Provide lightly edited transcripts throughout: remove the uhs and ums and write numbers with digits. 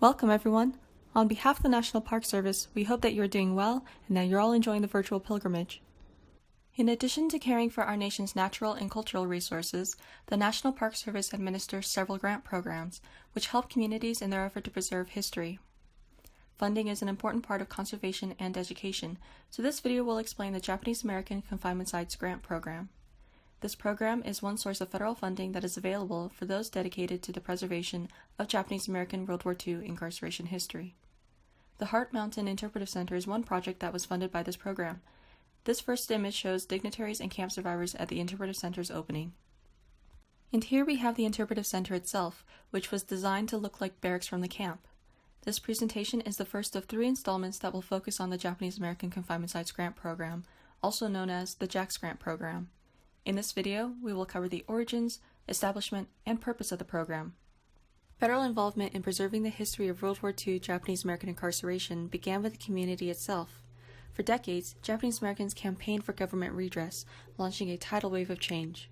Welcome, everyone. On behalf of the National Park Service, we hope that you're doing well and that you're all enjoying the virtual pilgrimage. In addition to caring for our nation's natural and cultural resources, the National Park Service administers several grant programs, which help communities in their effort to preserve history. Funding is an important part of conservation and education, so this video will explain the Japanese American Confinement Sites grant program. This program is one source of federal funding that is available for those dedicated to the preservation of Japanese American World War II incarceration history. The Heart Mountain Interpretive Center is one project that was funded by this program. This first image shows dignitaries and camp survivors at the Interpretive Center's opening. And here we have the Interpretive Center itself, which was designed to look like barracks from the camp. This presentation is the first of 3 installments that will focus on the Japanese American Confinement Sites grant program, also known as the JACS grant program. In this video, we will cover the origins, establishment, and purpose of the program. Federal involvement in preserving the history of World War II Japanese American incarceration began with the community itself. For decades, Japanese Americans campaigned for government redress, launching a tidal wave of change.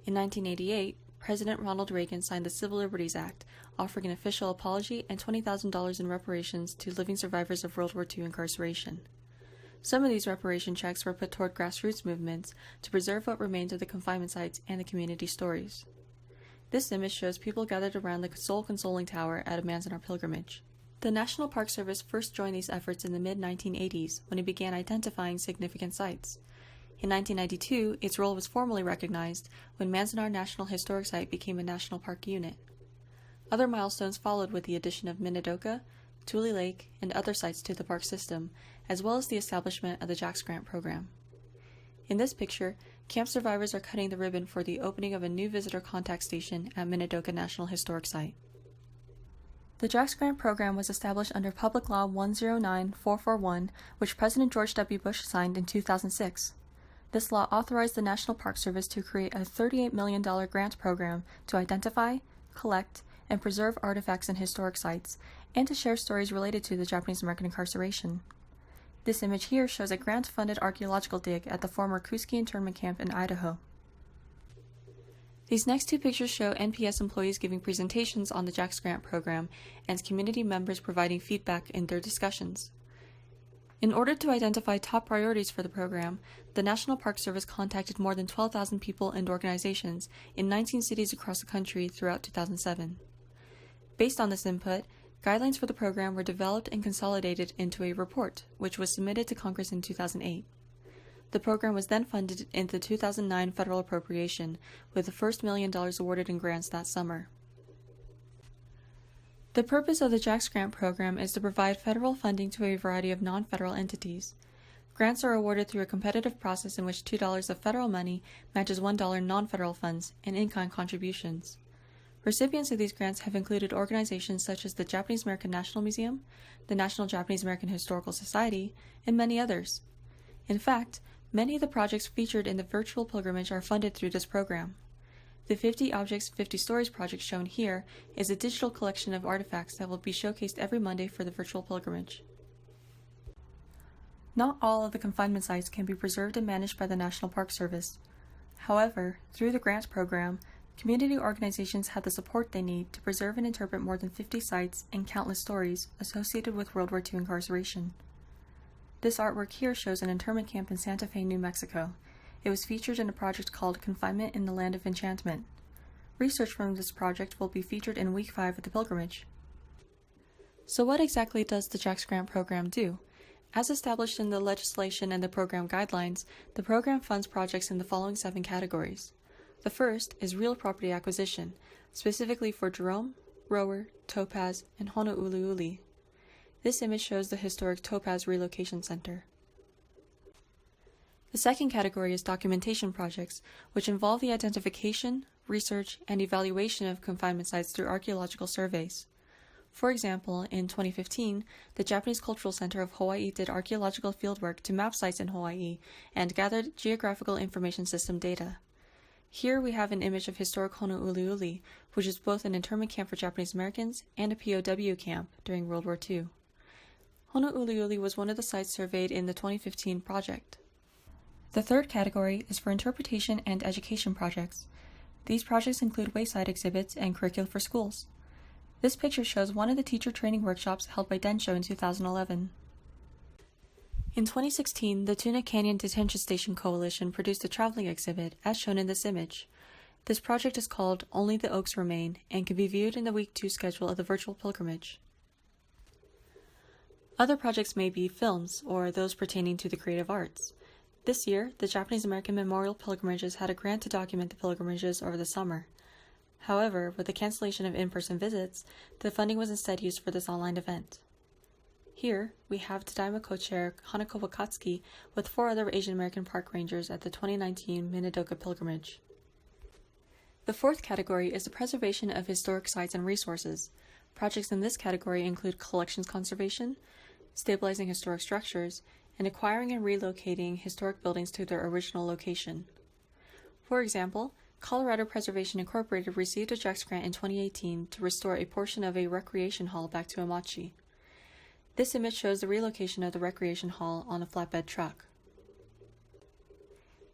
In 1988, President Ronald Reagan signed the Civil Liberties Act, offering an official apology and $20,000 in reparations to living survivors of World War II incarceration. Some of these reparation checks were put toward grassroots movements to preserve what remained of the confinement sites and the community stories. This image shows people gathered around the Soul Consoling Tower at a Manzanar pilgrimage. The National Park Service first joined these efforts in the mid-1980s when it began identifying significant sites. In 1992, its role was formally recognized when Manzanar National Historic Site became a National Park unit. Other milestones followed with the addition of Minidoka, Tule Lake, and other sites to the park system, as well as the establishment of the JACS grant program. In this picture, camp survivors are cutting the ribbon for the opening of a new visitor contact station at Minidoka National Historic Site. The JACS grant program was established under Public Law 109441, which President George W. Bush signed in 2006. This law authorized the National Park Service to create a $38 million grant program to identify, collect, and preserve artifacts and historic sites, and to share stories related to the Japanese American incarceration. This image here shows a grant-funded archaeological dig at the former Kuski internment camp in Idaho. These next 2 pictures show NPS employees giving presentations on the JACS grant program and community members providing feedback in their discussions. In order to identify top priorities for the program, the National Park Service contacted more than 12,000 people and organizations in 19 cities across the country throughout 2007. Based on this input, guidelines for the program were developed and consolidated into a report, which was submitted to Congress in 2008. The program was then funded in the 2009 federal appropriation, with the first $1 million awarded in grants that summer. The purpose of the JACS grant program is to provide federal funding to a variety of non-federal entities. Grants are awarded through a competitive process in which $2 of federal money matches $1 non-federal funds and in-kind contributions. Recipients of these grants have included organizations such as the Japanese American National Museum, the National Japanese American Historical Society, and many others. In fact, many of the projects featured in the virtual pilgrimage are funded through this program. The 50 Objects, 50 Stories project shown here is a digital collection of artifacts that will be showcased every Monday for the virtual pilgrimage. Not all of the confinement sites can be preserved and managed by the National Park Service. However, through the grants program, community organizations have the support they need to preserve and interpret more than 50 sites and countless stories associated with World War II incarceration. This artwork here shows an internment camp in Santa Fe, New Mexico. It was featured in a project called Confinement in the Land of Enchantment. Research from this project will be featured in Week 5 of the pilgrimage. So what exactly does the JACS grant program do? As established in the legislation and the program guidelines, the program funds projects in the following 7 categories. The first is real property acquisition, specifically for Jerome, Rower, Topaz, and Honouliuli. This image shows the historic Topaz Relocation Center. The second category is documentation projects, which involve the identification, research, and evaluation of confinement sites through archaeological surveys. For example, in 2015, the Japanese Cultural Center of Hawaii did archaeological fieldwork to map sites in Hawaii and gathered geographical information system data. Here we have an image of historic Honouliuli, which is both an internment camp for Japanese Americans and a POW camp during World War II. Honouliuli was one of the sites surveyed in the 2015 project. The third category is for interpretation and education projects. These projects include wayside exhibits and curricula for schools. This picture shows one of the teacher training workshops held by Densho in 2011. In 2016, the Tuna Canyon Detention Station Coalition produced a traveling exhibit, as shown in this image. This project is called Only the Oaks Remain and can be viewed in the Week 2 schedule of the virtual pilgrimage. Other projects may be films, or those pertaining to the creative arts. This year, the Japanese American Memorial Pilgrimages had a grant to document the pilgrimages over the summer. However, with the cancellation of in-person visits, the funding was instead used for this online event. Here, we have Tadaima co-chair Hanako Wakatsuki with 4 other Asian American park rangers at the 2019 Minidoka Pilgrimage. The fourth category is the preservation of historic sites and resources. Projects in this category include collections conservation, stabilizing historic structures, and acquiring and relocating historic buildings to their original location. For example, Colorado Preservation Incorporated received a JACS grant in 2018 to restore a portion of a recreation hall back to Amachi. This image shows the relocation of the recreation hall on a flatbed truck.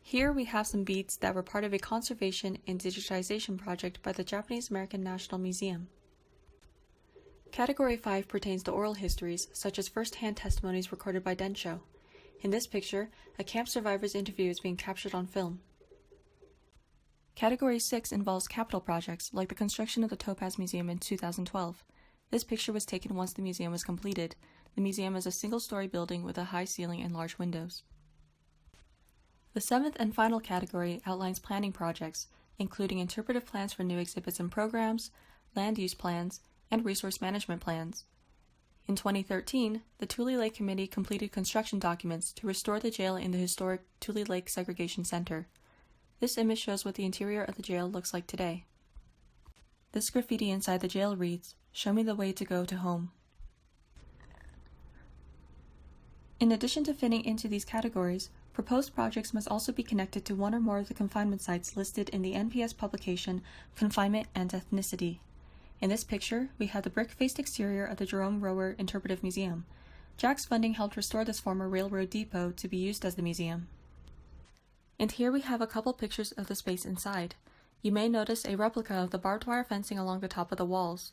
Here we have some beads that were part of a conservation and digitization project by the Japanese American National Museum. Category 5 pertains to oral histories, such as first-hand testimonies recorded by Densho. In this picture, a camp survivor's interview is being captured on film. Category 6 involves capital projects, like the construction of the Topaz Museum in 2012. This picture was taken once the museum was completed. The museum is a single-story building with a high ceiling and large windows. The seventh and final category outlines planning projects, including interpretive plans for new exhibits and programs, land use plans, and resource management plans. In 2013, the Tule Lake Committee completed construction documents to restore the jail in the historic Tule Lake Segregation Center. This image shows what the interior of the jail looks like today. This graffiti inside the jail reads, "Show me the way to go to home." In addition to fitting into these categories, proposed projects must also be connected to one or more of the confinement sites listed in the NPS publication Confinement and Ethnicity. In this picture, we have the brick-faced exterior of the Jerome Rower Interpretive Museum. JACS funding helped restore this former railroad depot to be used as the museum. And here we have a couple pictures of the space inside. You may notice a replica of the barbed wire fencing along the top of the walls.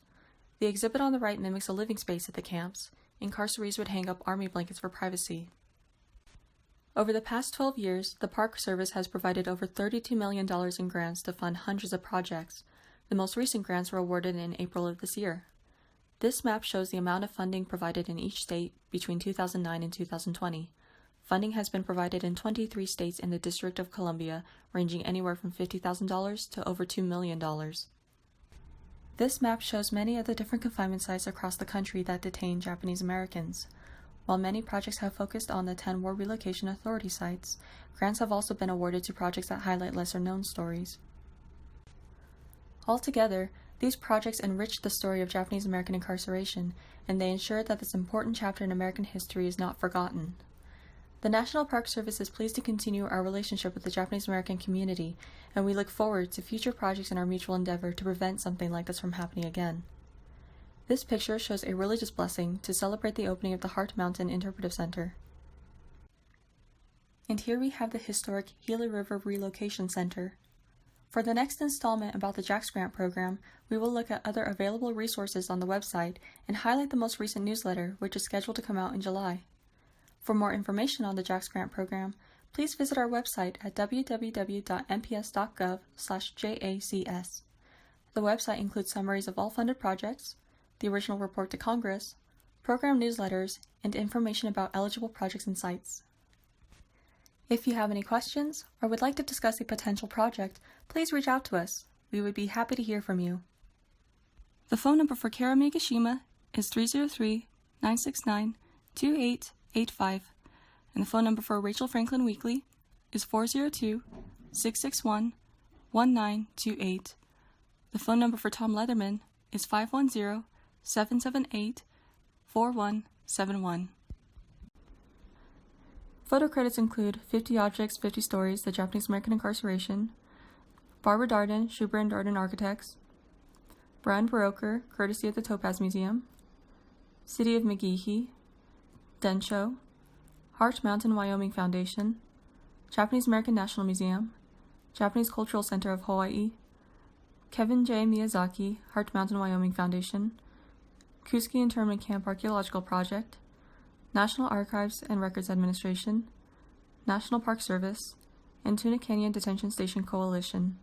The exhibit on the right mimics a living space at the camps. Incarcerees would hang up army blankets for privacy. Over the past 12 years, the Park Service has provided over $32 million in grants to fund hundreds of projects. The most recent grants were awarded in April of this year. This map shows the amount of funding provided in each state between 2009 and 2020. Funding has been provided in 23 states in the District of Columbia, ranging anywhere from $50,000 to over $2 million. This map shows many of the different confinement sites across the country that detain Japanese Americans. While many projects have focused on the 10 War Relocation Authority sites, grants have also been awarded to projects that highlight lesser-known stories. Altogether, these projects enrich the story of Japanese American incarceration, and they ensure that this important chapter in American history is not forgotten. The National Park Service is pleased to continue our relationship with the Japanese American community, and we look forward to future projects in our mutual endeavor to prevent something like this from happening again. This picture shows a religious blessing to celebrate the opening of the Heart Mountain Interpretive Center. And here we have the historic Gila River Relocation Center. For the next installment about the JACS grant program, we will look at other available resources on the website and highlight the most recent newsletter, which is scheduled to come out in July. For more information on the JACS grant program, please visit our website at www.nps.gov/JACS. The website includes summaries of all funded projects, the original report to Congress, program newsletters, and information about eligible projects and sites. If you have any questions or would like to discuss a potential project, please reach out to us. We would be happy to hear from you. The phone number for Kara Megashima is 303-969-2885, and the phone number for Rachel Franklin Weekly is 402-661-1928. The phone number for Tom Leatherman is 510-778-4171. Photo credits include 50 Objects, 50 Stories, The Japanese American Incarceration, Barbara Darden, Schuber and Darden Architects, Brian Baroker, courtesy of the Topaz Museum, City of McGehee, Densho, Heart Mountain Wyoming Foundation, Japanese American National Museum, Japanese Cultural Center of Hawaii, Kevin J. Miyazaki, Heart Mountain, Wyoming Foundation, Kuski Internment Camp Archaeological Project, National Archives and Records Administration, National Park Service, and Tuna Canyon Detention Station Coalition.